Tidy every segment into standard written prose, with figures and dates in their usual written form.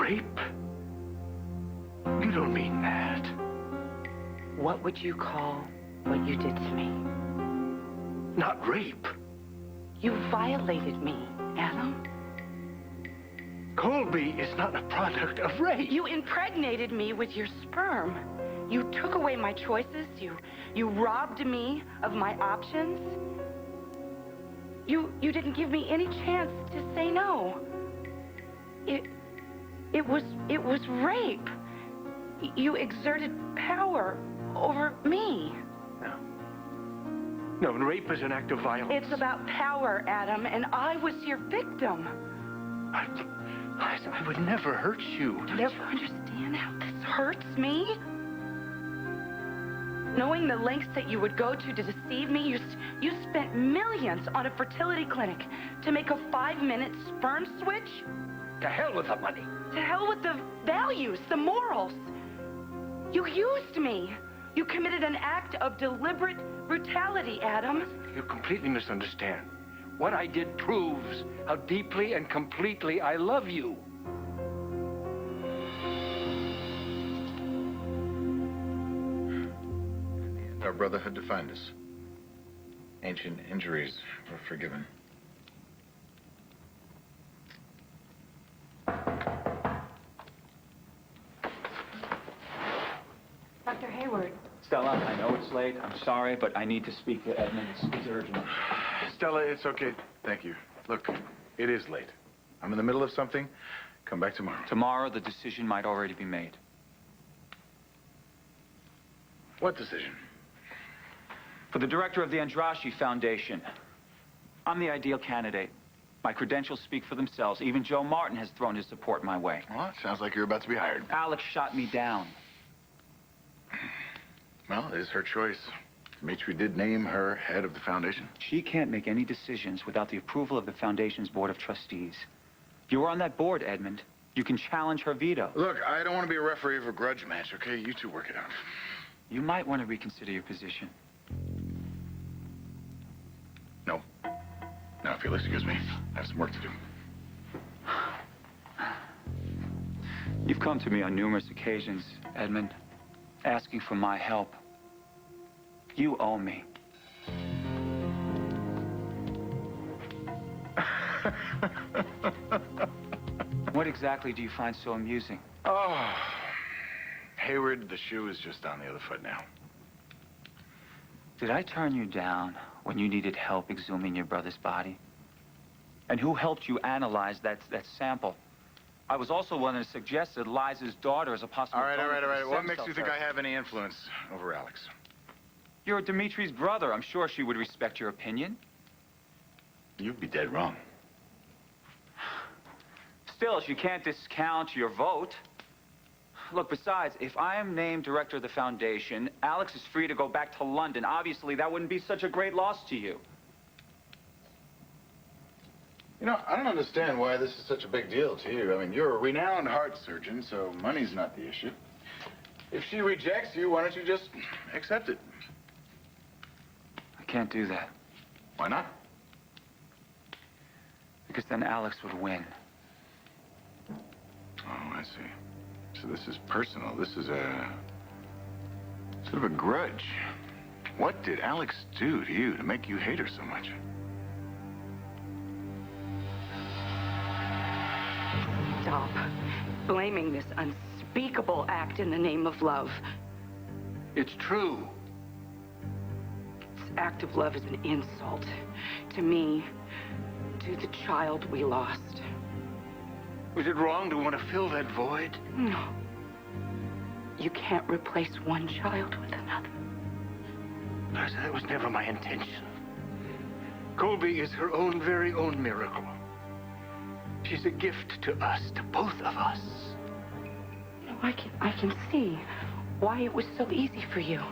Rape? You don't mean that. What would you call what you did to me? Not rape. You violated me, Adam. Colby is not a product of rape. You impregnated me with your sperm. You took away my choices. You robbed me of my options. You didn't give me any chance to say no. It was rape. You exerted power over me. No, rape is an act of violence. It's about power, Adam, and I was your victim. Liza, I would never hurt you. Do you ever understand how this hurts me? Knowing the lengths that you would go to deceive me, you spent millions on a fertility clinic to make a 5-minute sperm switch? To hell with the money. To hell with the values, the morals. You used me. You committed an act of deliberate brutality, Adam. You completely misunderstand. What I did proves how deeply and completely I love you. Our brotherhood defined us. Ancient injuries were forgiven. Dr. Hayward. Stella, I know it's late. I'm sorry, but I need to speak to Edmund. It's urgent. Stella, it's okay. Thank you. Look, it is late. I'm in the middle of something. Come back tomorrow. Tomorrow, the decision might already be made. What decision? For the director of the Adrassy Foundation, I'm the ideal candidate. My credentials speak for themselves. Even Joe Martin has thrown his support my way. Well, it sounds like you're about to be hired. Alex shot me down. Well, it is her choice. Dimitri did name her head of the foundation. She can't make any decisions without the approval of the foundation's board of trustees. You were on that board, Edmund. You can challenge her veto. Look, I don't want to be a referee of a grudge match, okay? You two work it out. You might want to reconsider your position. No. Now, if you'll excuse me, I have some work to do. You've come to me on numerous occasions, Edmund, asking for my help. You owe me. What exactly do you find so amusing? Oh, Hayward, the shoe is just on the other foot now. Did I turn you down when you needed help exhuming your brother's body? And who helped you analyze that sample? I was also one that suggested Liza's daughter as a possible... All right. What makes you think I have any influence over Alex? You're Dimitri's brother. I'm sure she would respect your opinion. You'd be dead wrong. Still, she can't discount your vote. Look, besides, if I am named director of the foundation, Alex is free to go back to London. Obviously, that wouldn't be such a great loss to you. You know, I don't understand why this is such a big deal to you. I mean, you're a renowned heart surgeon, so money's not the issue. If she rejects you, why don't you just accept it? I can't do that. Why not? Because then Alex would win. Oh, I see. So this is personal. This is a... sort of a grudge. What did Alex do to you to make you hate her so much? Stop blaming this unspeakable act in the name of love. It's true. This act of love is an insult to me, to the child we lost. Was it wrong to want to fill that void? No. You can't replace one child with another. Liza, that was never my intention. Colby is her own very own miracle. She's a gift to us, to both of us. No, I can see why it was so easy for you.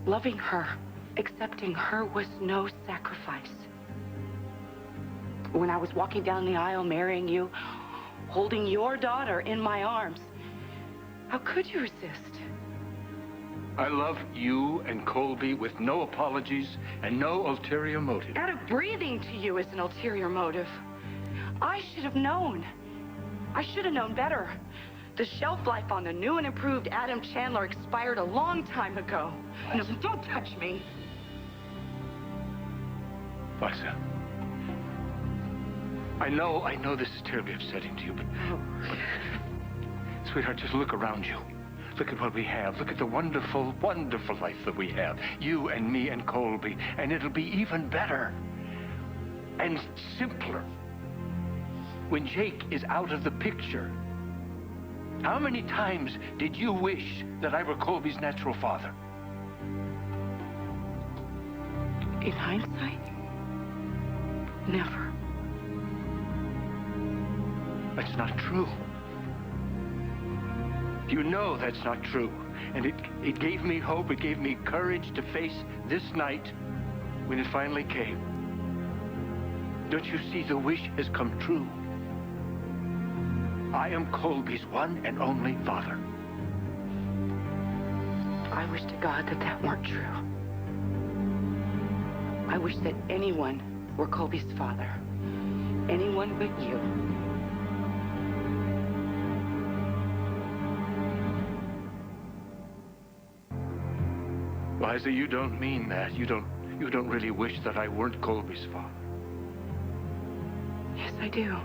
Loving her, accepting her was no sacrifice. When I was walking down the aisle, marrying you, holding your daughter in my arms, how could you resist? I love you and Colby with no apologies and no ulterior motive. Out of breathing to you is an ulterior motive. I should have known. I should have known better. The shelf life on the new and improved Adam Chandler expired a long time ago. No, don't touch me. Liza. I know this is terribly upsetting to you, but... Sweetheart, just look around you. Look at what we have. Look at the wonderful, wonderful life that we have. You and me and Colby. And it'll be even better. And simpler. When Jake is out of the picture. How many times did you wish that I were Colby's natural father? In hindsight, never. That's not true. You know that's not true. And it gave me hope, it gave me courage to face this night when it finally came. Don't you see the wish has come true? I am Colby's one and only father. I wish to God that that weren't true. I wish that anyone were Colby's father. Anyone but you. Liza, you don't mean that. You don't really wish that I weren't Colby's father. Yes, I do.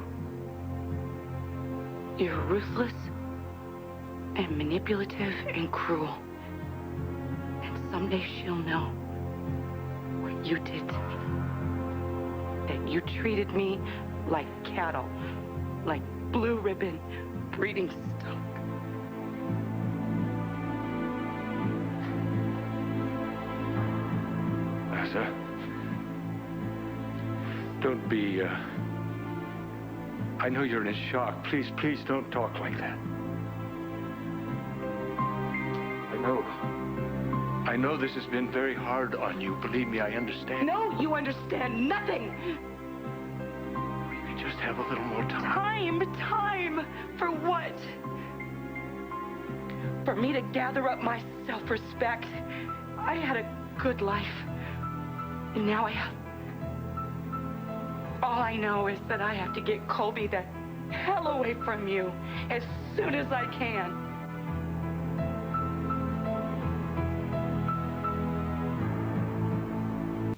You're ruthless and manipulative and cruel. And someday she'll know what you did to me. That you treated me like cattle, like blue ribbon breeding stock. Liza, don't be, I know you're in shock. Please don't talk like that. I know this has been very hard on you. Believe me, I understand. No, you understand nothing. We can just have a little more time. Time for what? For me to gather up my self-respect. I had a good life. And now I have... All I know is that I have to get Colby the hell away from you as soon as I can.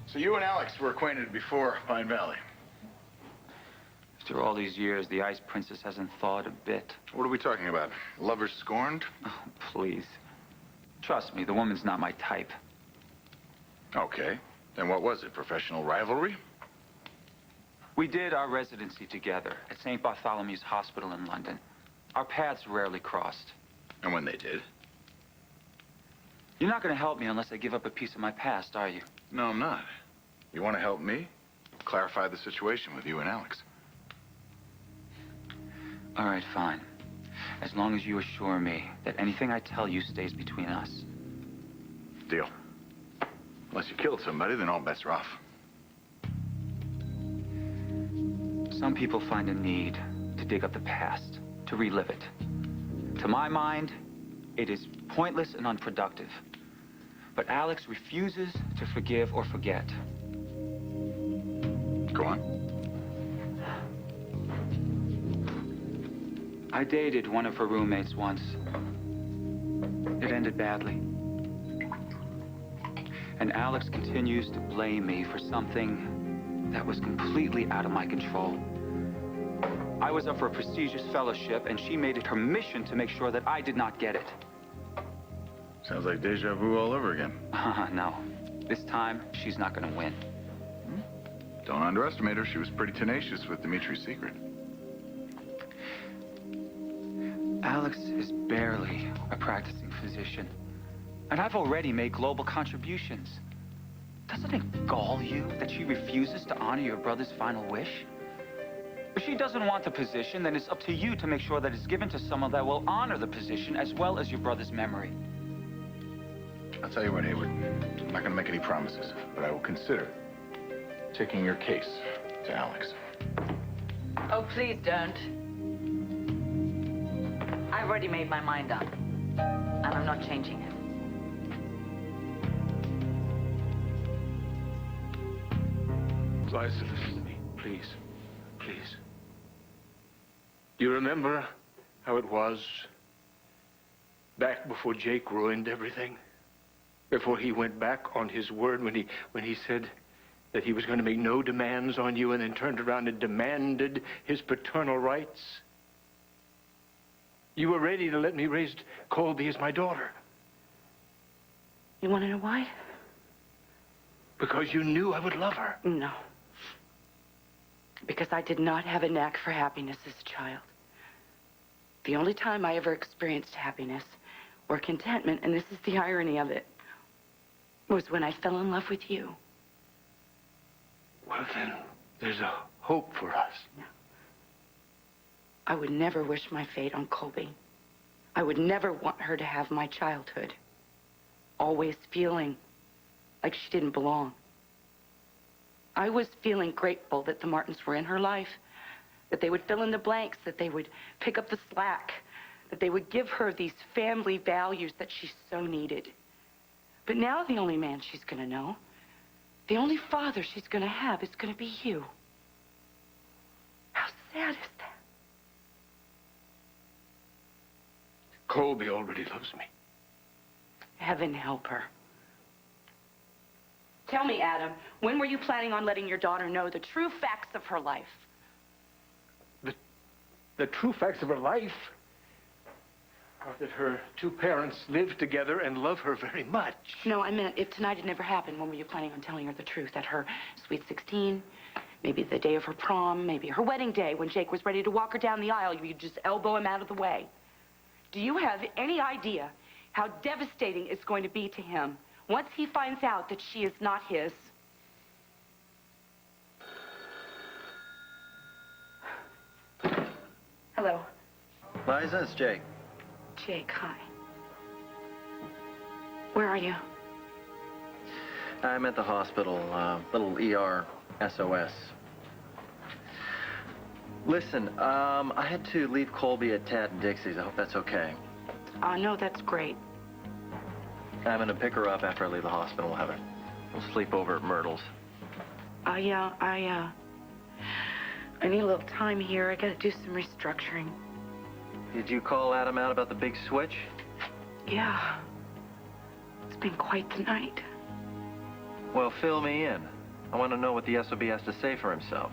So you and Alex were acquainted before Pine Valley. After all these years, the Ice Princess hasn't thawed a bit. What are we talking about? Lovers scorned? Oh, please. Trust me, the woman's not my type. Okay. Then what was it? Professional rivalry? We did our residency together at St. Bartholomew's Hospital in London. Our paths rarely crossed. And when they did? You're not going to help me unless I give up a piece of my past, are you? No, I'm not. You want to help me? Clarify the situation with you and Alex. All right, fine. As long as you assure me that anything I tell you stays between us. Deal. Unless you killed somebody, then all bets are off. Some people find a need to dig up the past, to relive it. To my mind, it is pointless and unproductive. But Alex refuses to forgive or forget. Go on. I dated one of her roommates once. It ended badly. And Alex continues to blame me for something that was completely out of my control. I was up for a prestigious fellowship, and she made it her mission to make sure that I did not get it. Sounds like deja vu all over again. No. This time, she's not gonna win. Don't underestimate her. She was pretty tenacious with Dimitri's secret. Alex is barely a practicing physician. And I've already made global contributions. Doesn't it gall you that she refuses to honor your brother's final wish? If she doesn't want the position, then it's up to you to make sure that it's given to someone that will honor the position as well as your brother's memory. I'll tell you what, Haywood. I'm not going to make any promises, but I will consider taking your case to Alex. Oh, please don't. I've already made my mind up, and I'm not changing it. Liza, listen to me, please. Please. You remember how it was back before Jake ruined everything? Before he went back on his word when he said that he was going to make no demands on you and then turned around and demanded his paternal rights? You were ready to let me raise Colby as my daughter. You want to know why? Because you knew I would love her. No. Because I did not have a knack for happiness as a child. The only time I ever experienced happiness or contentment, and this is the irony of it, was when I fell in love with you. Well, then, there's a hope for us. No. I would never wish my fate on Colby. I would never want her to have my childhood. Always feeling like she didn't belong. I was feeling grateful that the Martins were in her life, that they would fill in the blanks, that they would pick up the slack, that they would give her these family values that she so needed. But now the only man she's going to know, the only father she's going to have is going to be you. How sad is that? Colby already loves me. Heaven help her. Tell me, Adam, when were you planning on letting your daughter know the true facts of her life? The true facts of her life are that her two parents live together and love her very much. No, I meant if tonight had never happened, when were you planning on telling her the truth? At her sweet 16, maybe the day of her prom, maybe her wedding day when Jake was ready to walk her down the aisle, you'd just elbow him out of the way. Do you have any idea how devastating it's going to be to him once he finds out that she is not his? Hello. Liza, it's Jake. Jake, hi. Where are you? I'm at the hospital, little ER SOS. Listen, I had to leave Colby at Tad and Dixie's. I hope that's okay. No, that's great. I'm gonna pick her up after I leave the hospital. We'll sleep over at Myrtle's. Yeah, I need a little time here. I gotta do some restructuring. Did you call Adam out about the big switch? Yeah. It's been quite the night. Well, fill me in. I want to know what the SOB has to say for himself.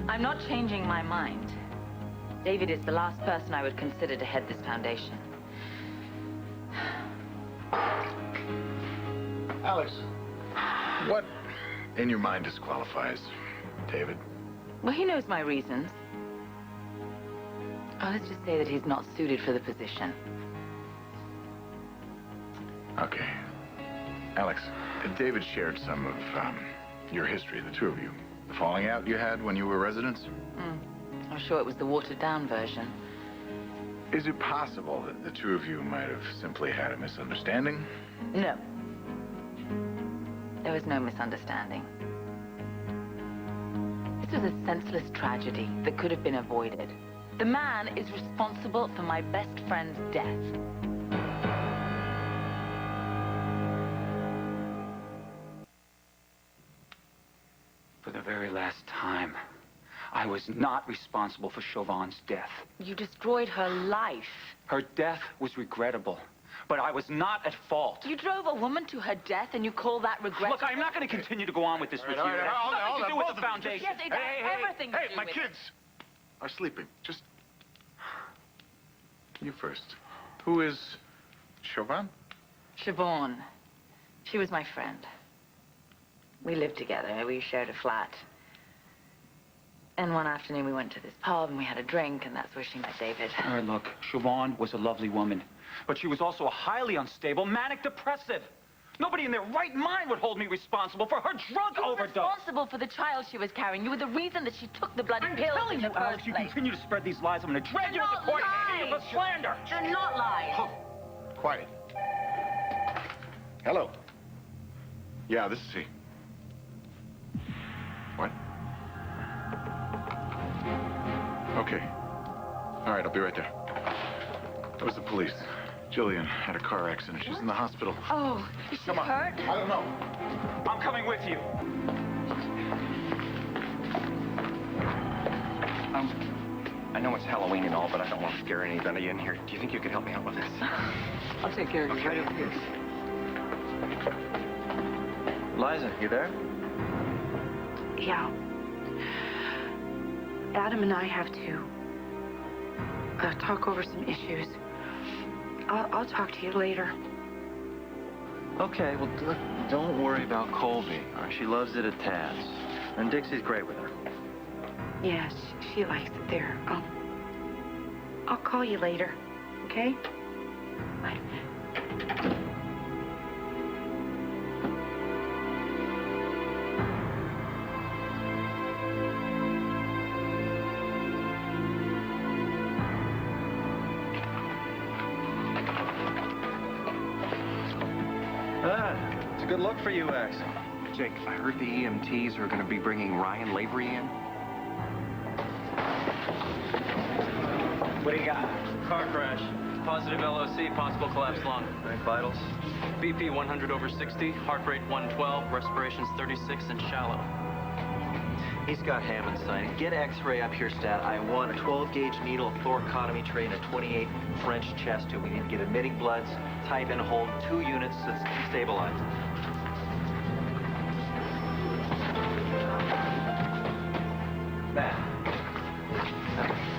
I'm not changing my mind. David is the last person I would consider to head this foundation. Alex, what in your mind disqualifies David? Well, he knows my reasons. Oh, let's just say that he's not suited for the position. Okay. Alex, David shared some of your history, the two of you. The falling out you had when you were residents? I'm sure it was the watered-down version. Is it possible that the two of you might have simply had a misunderstanding? No. There was no misunderstanding. This was a senseless tragedy that could have been avoided. The man is responsible for my best friend's death. For the very last time, I was not responsible for Chauvin's death. You destroyed her life. Her death was regrettable, but I was not at fault. You drove a woman to her death and you call that regret? Look, I'm not going to continue to go on with this with you. It has nothing to do with the foundation. Yes, it has everything to do Hey, my with kids are sleeping. Just... You first. Who is Chauvin? Siobhan. She was my friend. We lived together. We shared a flat. And one afternoon we went to this pub and we had a drink, and that's where she met David. All right, look, Siobhan was a lovely woman, but she was also a highly unstable, manic-depressive. Nobody in their right mind would hold me responsible for her drug You were overdose. responsible for the child she was carrying. You were the reason that she took the bloody I'm pills telling in you, the first Alex, you place. continue to spread these lies. I'm going to drag you They're into not court and hang you for lies. slander. They're not lies. Oh, quiet. Hello. Yeah, this is he. What? Okay. All right, I'll be right there. That was the police. Gillian had a car accident. She's in the hospital. Oh, is she Come on. hurt? I don't know. I'm coming with you. I know it's Halloween and all, but I don't want to scare anybody in here. Do you think you could help me out with this? I'll take care of you right over here. Liza, you there? Yeah. Adam and I have to talk over some issues. I'll talk to you later. Okay, well, look, don't worry about Colby. All right, she loves it at Tad's. And Dixie's great with her. Yeah, she likes it there. I'll call you later, okay? Bye. It's a good look for you, X. Jake, I heard the EMTs are going to be bringing Ryan Lavery in. What do you got? Car crash. Positive LOC, possible collapsed lung. Right, vitals? BP 100/60, heart rate 112, respirations 36 and shallow. He's got Hammond sign. Get X-ray up here, Stat. I want a 12-gauge needle, a thoracotomy tray, and a 28 French chest tube. We need to get admitting bloods, type and hold 2 units that's stabilized. Matt.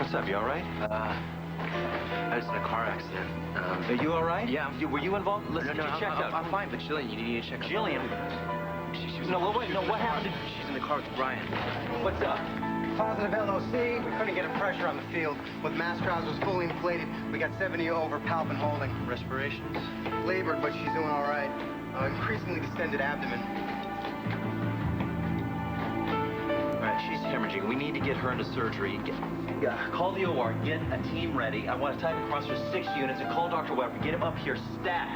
What's up? You all right? I was in a car accident. Are you all right? Yeah. Were you involved? Let's No, get you checked out. I'm fine, but Gillian, you need to check out. Gillian? She was No, wait, no, what happened? She's in the car with Ryan. What's up? Positive LOC. We couldn't get a pressure on the field. With mass trousers fully inflated, we got 70 over, palp and holding. Respirations? Labored, but she's doing all right. Increasingly distended abdomen. All right, she's hemorrhaging. We need to get her into surgery. Call the OR. Get a team ready. I want to type across her 6 units and call Dr. Weber. Get him up here stat.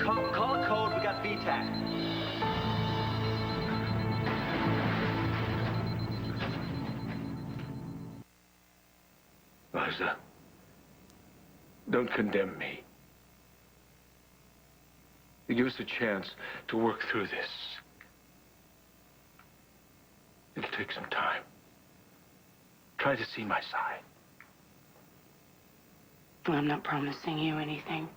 Call a code. We got VTAC. Liza, don't condemn me. Give us a chance to work through this. It'll take some time. Try to see my side. I'm not promising you anything.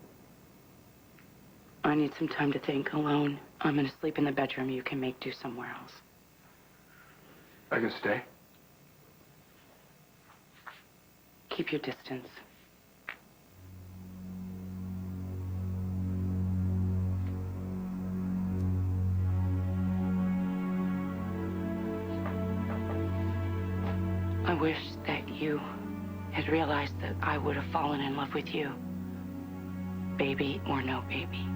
I need some time to think alone. I'm gonna sleep in the bedroom. You can make do somewhere else. I can stay. Keep your distance. I wish that you had realized that I would have fallen in love with you. Baby or no baby.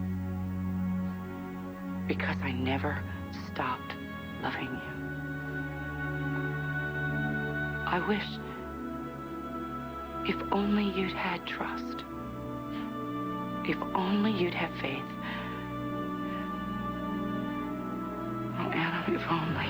Because I never stopped loving you. I wish if only you'd had trust. If only you'd have faith. Oh, Adam, if only.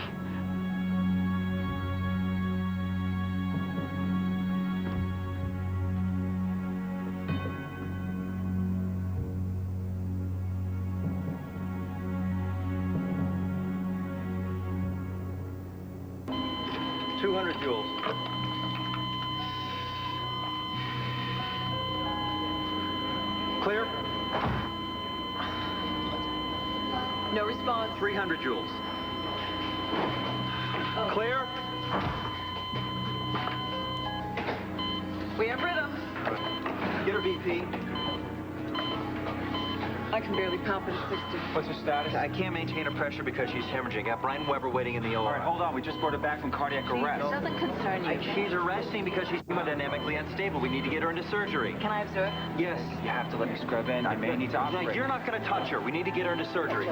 Joules. Clear? No response. 300 joules. Clear? We have rhythm. Get her BP. I can barely pump at 60. What's her status? I can't maintain her pressure because she's hemorrhaging. Got Brian Weber waiting in the OR. All right, hold on. We just brought her back from cardiac arrest. It doesn't concern you. She's arresting because she's hemodynamically unstable. We need to get her into surgery. Can I observe? Yes. You have to let me scrub in. I may need to operate. You're not going to touch her. We need to get her into surgery.